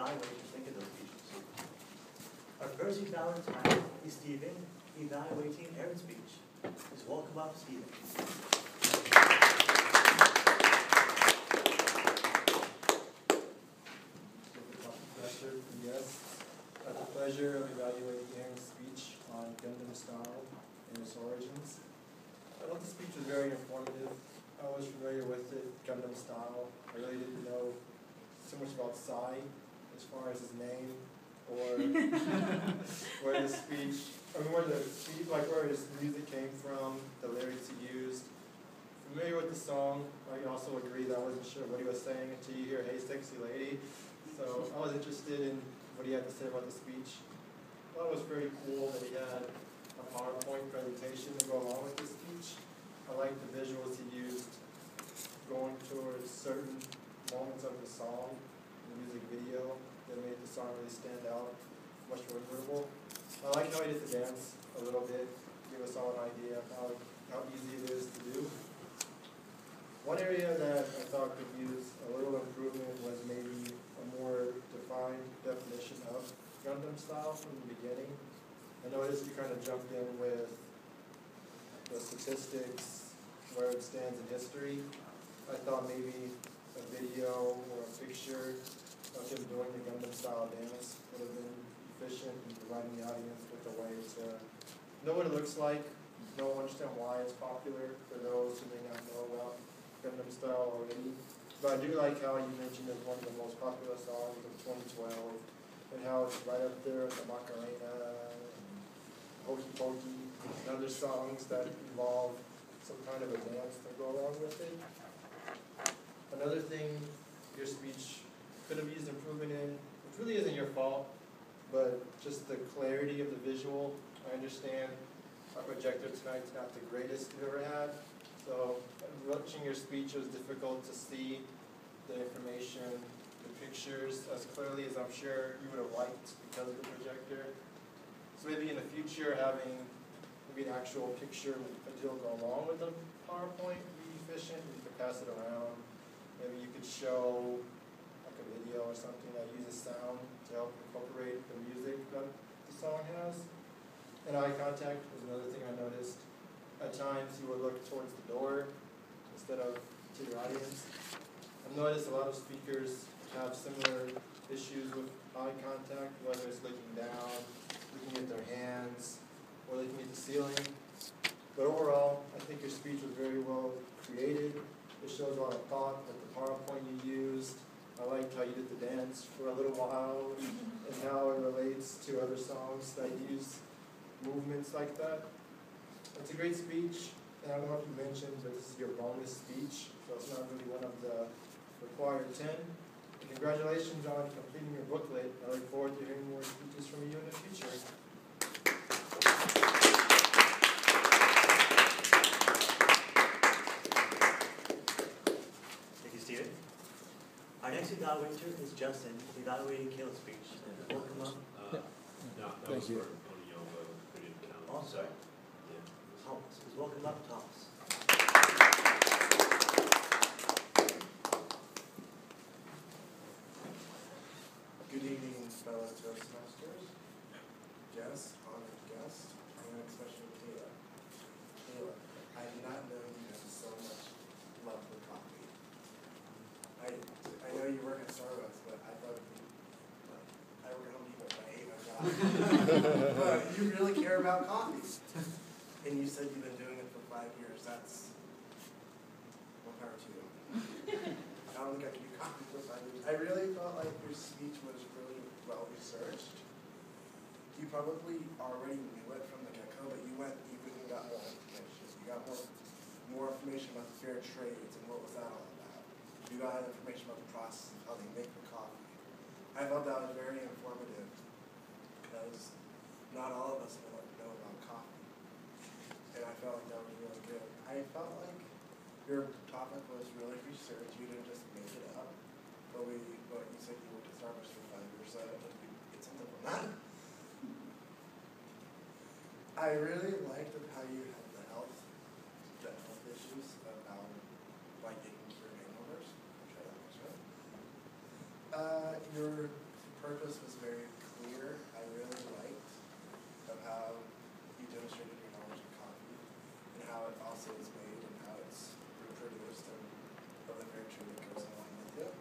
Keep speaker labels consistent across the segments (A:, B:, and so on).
A: evaluate and think of those speeches. Our first evaluator is Stephen, evaluating Aaron's speech. Please welcome up Stephen.
B: Professor, yes. I have the pleasure of evaluating Aaron's speech on Gundam Style and its origins. I thought the speech was very informative. I was familiar with it, Gundam Style. I really didn't know so much about Sai as far as his name or where his speech, where his music came from, the lyrics he used. Familiar with the song. I also agree that I wasn't sure what he was saying until you hear "Hey Sexy Lady." So I was interested in what he had to say about the speech. I thought it was very cool that he had a PowerPoint presentation to go along with the speech. I liked the visuals he used going towards certain moments of the song, the music video that made the song really stand out, much more memorable. I like how he did the dance a little bit, give us all an idea of how easy it is to do. One area that I thought could use a little improvement was maybe a more defined definition of Gundam Style from the beginning. I noticed you kind of jumped in with the statistics, where it stands in history. I thought maybe a video or a picture of him doing the Gundam Style dance would have been efficient in providing the audience with a way to know what it looks like, understand why it's popular for those who may not know about Gundam Style already. But I do like how you mentioned it's one of the most popular songs of 2012 and how it's right up there with the Macarena and Hokey Pokey and other songs that involve some kind of a dance to go along with it. Another thing your speech could have used improvement in, which really isn't your fault, but just the clarity of the visual. I understand our projector tonight's not the greatest we've ever had, so watching your speech it was difficult to see the information, the pictures as clearly as I'm sure you would have liked because of the projector. So maybe in the future having maybe an actual picture deal go along with the PowerPoint would be efficient. You could pass it around. Maybe you could show like a video or something that uses sound to help incorporate the music that the song has. And eye contact was another thing I noticed. At times you would look towards the door instead of to your audience. I've noticed a lot of speakers have similar issues with eye contact, whether it's looking down, looking at their hands, or looking at the ceiling. But overall, I think your speech was very well created. It shows a lot of thought with the PowerPoint you used. I liked how you did the dance for a little while and how it relates to other songs that use movements like that. It's a great speech, and I don't know if you mentioned, but this is your bonus speech, so it's not really one of the required 10. And congratulations on completing your booklet. I look forward to hearing more speeches from you in the future.
A: Thank you, Stephen. Our next evaluator is Justin, evaluating Caleb's speech. Welcome up.
C: No, that was for Onyoba, who didn't count.
A: Oh, sorry.
C: Yeah.
A: Thomas. Please welcome up Thomas.
D: Good evening, fellow Toastmasters, guests, honored guests, and especially Kayla. Kayla, I did not know you had so much love for coffee. I know you work at Starbucks, but I thought it'd be like, I work at Home Depot, but I hate my job. But you really care about coffee. And you said you've been doing it for 5 years. That's more power to you. I don't think I can do coffee for 5 years. I really felt like your speech was really well researched. You probably already knew it from the get-go, but you went deeper and got more information. You got more information about the fair trades and what was that all about. You got information about the process of how they make the coffee. I thought that was very informative because not all of us know about coffee. And I felt like that was really good. I felt like your topic was really researched. You didn't just make it up. But you said you worked at Starbucks for 5 years, so I think we get something from that. I really liked how you had the health issues about like taking care of hangovers. I'm sure that was right. Your syllabus was very clear. I really liked of how you demonstrated your knowledge of coffee and how it also is made and how it's reproduced and of the nurture that goes along with it.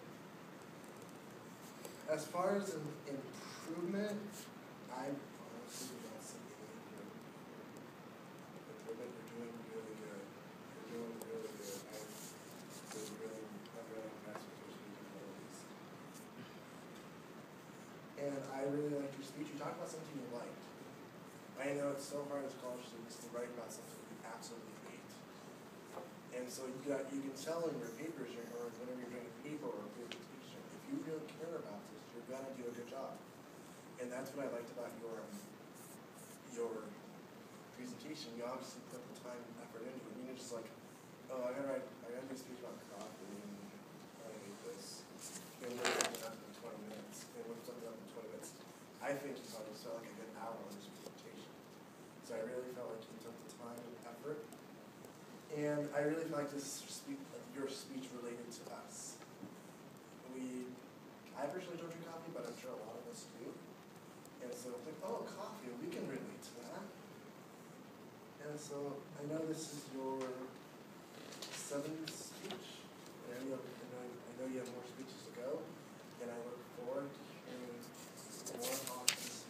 D: As far as an improvement, I honestly do not see any improvement. You're doing really good. You're doing really good. I'm really impressed with your speaking abilities. And I really liked your speech. You talked about something you liked. I know it's so hard as college students to write about something you absolutely hate. And so you can tell in your papers or whenever you're doing a paper or a presentation, if you really care about this, you're gonna do a good job. And that's what I liked about your presentation. You obviously put the time and effort into it. You're just like, oh, I gotta do a speech about coffee and I hate this. And whip something up in 20 minutes. And whip something up in 20 minutes. I think you probably spent like a good hour on this presentation. So I really felt like you took the time and effort. And I really feel like your speech related to us. I personally don't drink coffee, but I'm sure a lot of us do. And so it's like, oh, coffee, we can relate to that. And so I know this is your 7th speech. And I know you have more speeches to go. And I look forward to hearing more awesome speeches.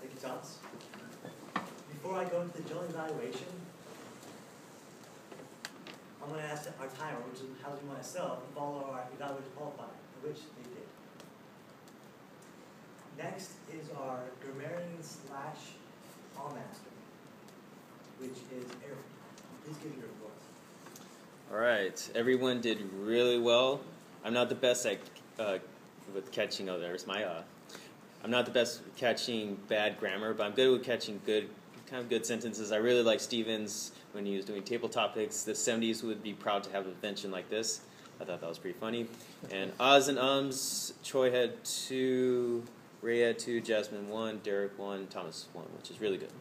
A: Thank you, Thomas. Before I go into the general evaluation, I'm going to ask our timer, which is housing myself, to follow our evaluation qualifier, which they did. Next is our grammarian/Allmaster, which is Eric. Please give your report.
E: All right, everyone did really well. I'm not the best at with catching. Oh, there's my. I'm not the best with catching bad grammar, but I'm good with catching good sentences. I really like Stevens when he was doing table topics. The 70s would be proud to have an invention like this. I thought that was pretty funny. And Oz and Ums, Choi had 2, Ray had 2, Jasmine 1, Derek 1, Thomas 1, which is really good.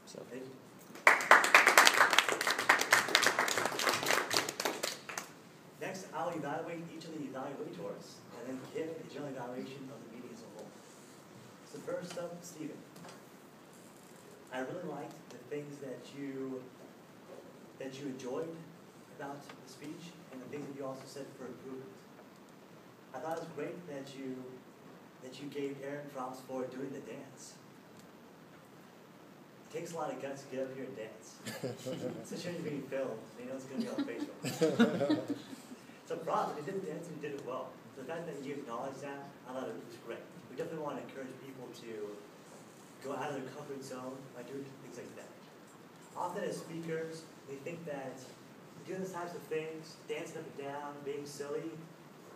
E: So.
A: Thank you. Next, I'll evaluate each of the evaluators and then give a general evaluation of the meeting as a whole. So first up, Stephen. I really liked the things that you enjoyed about the speech and the things that you also said for improvement. I thought it was great that you gave Aaron props for doing the dance. It takes a lot of guts to get up here and dance. Especially when you're being filmed, you know it's going to be on Facebook. So props, he did the dance and he did it well. So the fact that you acknowledged that, I thought it was great. We definitely want to encourage people to go out of their comfort zone by doing things like that. Often as speakers, we think that doing these types of things, dancing up and down, being silly,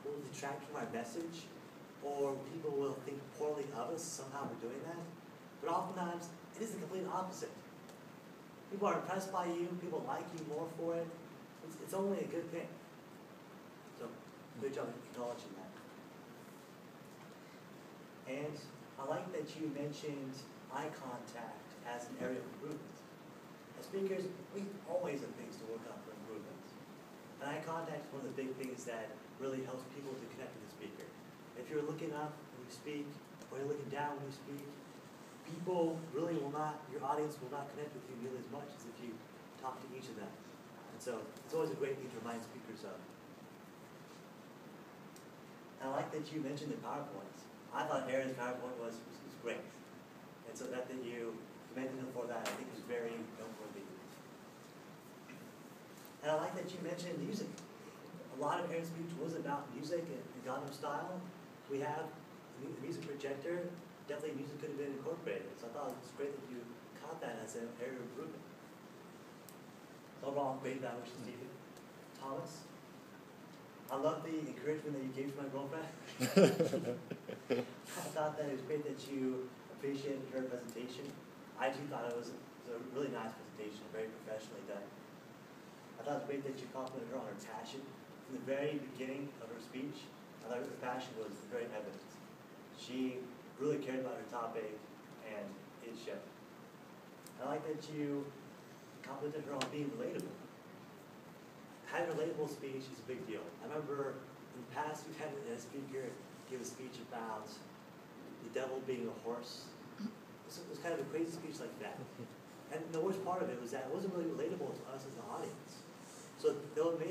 A: will detract from our message, or people will think poorly of us somehow for doing that. But oftentimes, it is the complete opposite. People are impressed by you, people like you more for it. It's only a good thing. So, good job acknowledging that. And I like that you mentioned eye contact as an area of improvement. As speakers, we always have things to work on for improvement. And eye contact is one of the big things that really helps people to connect with the speaker. If you're looking up when you speak, or you're looking down when you speak, people really will not, your audience will not connect with you nearly as much as if you talk to each of them. And so it's always a great thing to remind speakers of. And I like that you mentioned the PowerPoint. I thought Aaron's PowerPoint was great. And so that you commended him for that, I think was very noteworthy. And I like that you mentioned music. A lot of Aaron's speech was about music and Gangnam Style. We have the music projector. Definitely music could have been incorporated. So I thought it was great that you caught that as an area of improvement. So overall, great evaluation, Stephen. Thomas? I love the encouragement that you gave to my girlfriend. I thought that it was great that you appreciated her presentation. I too thought it was a really nice presentation, very professionally done. I thought it was great that you complimented her on her passion. From the very beginning of her speech, I thought her passion was very evident. She really cared about her topic, and it showed. I like that you complimented her on being relatable. Having a relatable speech is a big deal. I remember in the past we've had a speaker give a speech about the devil being a horse. It was kind of a crazy speech like that. And the worst part of it was that it wasn't really relatable to us as an audience. So though it may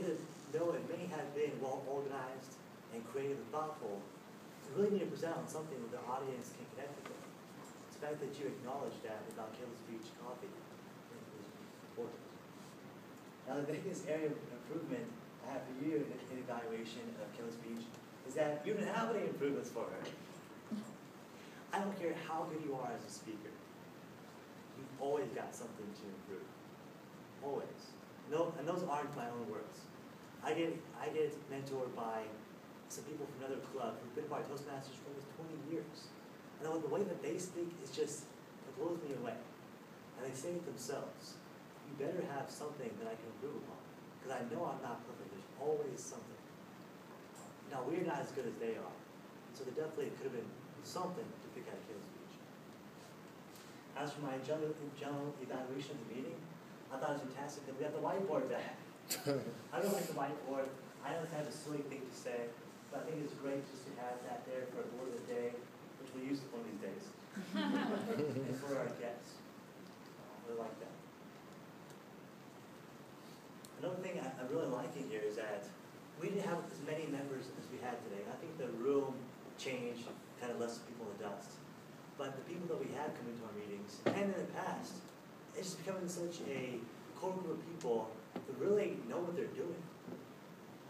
A: have been well organized and creative and thoughtful, you really need to present on something that the audience can connect with. It's the fact that you acknowledge that without Kayla's speech coffee is important. Now the biggest area of improvement I have for you in evaluation of Kayla's speech is that you didn't have any improvements for her. I don't care how good you are as a speaker. You've always got something to improve. Always. No, and those aren't my own words. I get mentored by some people from another club who've been by Toastmasters for almost 20 years. And the way that they speak is just, it blows me away. And they say it themselves. You better have something that I can improve upon. Because I know I'm not perfect. There's always something. Now, we're not as good as they are. So there definitely could have been something to pick out of Kayla's speech. As for my general evaluation of the meeting, I thought it was fantastic that we got the whiteboard back. I don't like the whiteboard. I know it's kind of a silly thing to say, but I think it's great just to have that there for a word of the day, which we'll use one of these days. And for our guests. I really like that. Another thing I really like in here is that we didn't have as many members as we had today. I think the room changed, kind of less people in the dust. But the people that we had coming to our meetings, and in the past, it's just becoming such a core group of people that really know what they're doing.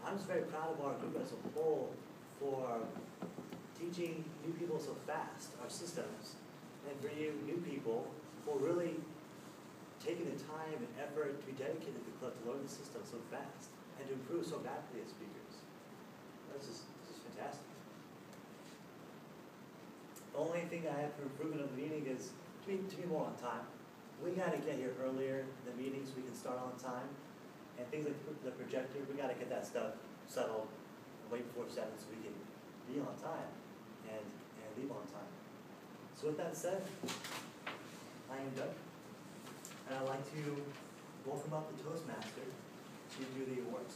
A: I'm just very proud of our group as a whole for teaching new people so fast, our systems, and for you new people for really taking the time and effort to be dedicated to the club to learn the system so fast and to improve so rapidly as speakers. This is fantastic. The only thing I have for improvement of the meeting is to be more on time. We got to get here earlier in the meeting so we can start on time. And things like the projector, we got to get that stuff settled way before 7 so we can be on time and leave on time. So with that said, I am done. And I'd like to welcome up the Toastmaster to do the awards.